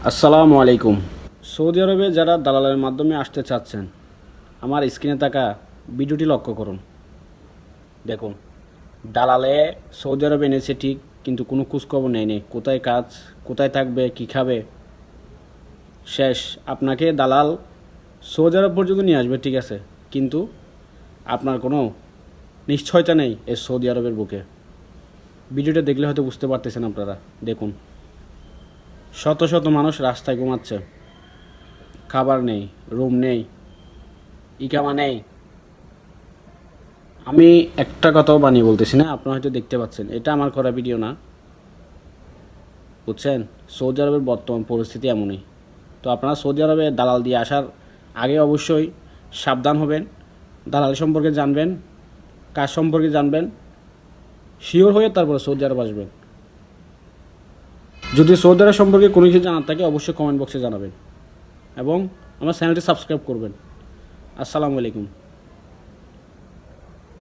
আসসালামু আলাইকুম। সৌদি আরবে যারা দালালের মাধ্যমে আসতে চাচ্ছেন, আমার স্ক্রিনে থাকা ভিডিওটি লক্ষ্য করুন। দেখুন, দালালে সৌদি আরবে এনেছে ঠিক, কিন্তু কোনো খোঁজখবর নেয়নি। কোথায় কাজ, কোথায় থাকবে, কী খাবে, শেষ। আপনাকে দালাল সৌদি আরব পর্যন্ত নিয়ে আসবে, ঠিক আছে, কিন্তু আপনার কোনো নিশ্চয়তা নেই এই সৌদি আরবের বুকে। ভিডিওটা দেখলে হয়তো বুঝতে পারতেছেন আপনারা। দেখুন, শত শত মানুষ রাস্তায় ঘুমাচ্ছে, খাবার নেই, রুম নেই, ইকামা নেই। আমি একটা কথাও বানিয়ে বলতেছি না, আপনারা হয়তো দেখতে পাচ্ছেন, এটা আমার করা ভিডিও না, বুঝছেন। সৌদি আরবের বর্তমান পরিস্থিতি এমনই। তো আপনারা সৌদি আরবে দালাল দিয়ে আসার আগে অবশ্যই সাবধান হবেন, দালাল সম্পর্কে জানবেন, কাজ সম্পর্কে জানবেন, শিওর হয়ে তারপরে সৌদি আরব আসবেন। যদি সৌদি আরব সম্পর্কে কোনো কিছু জানার থাকে অবশ্যই কমেন্ট বক্সে জানাবেন এবং আমার চ্যানেলটি সাবস্ক্রাইব করবেন। আসসালামু আলাইকুম।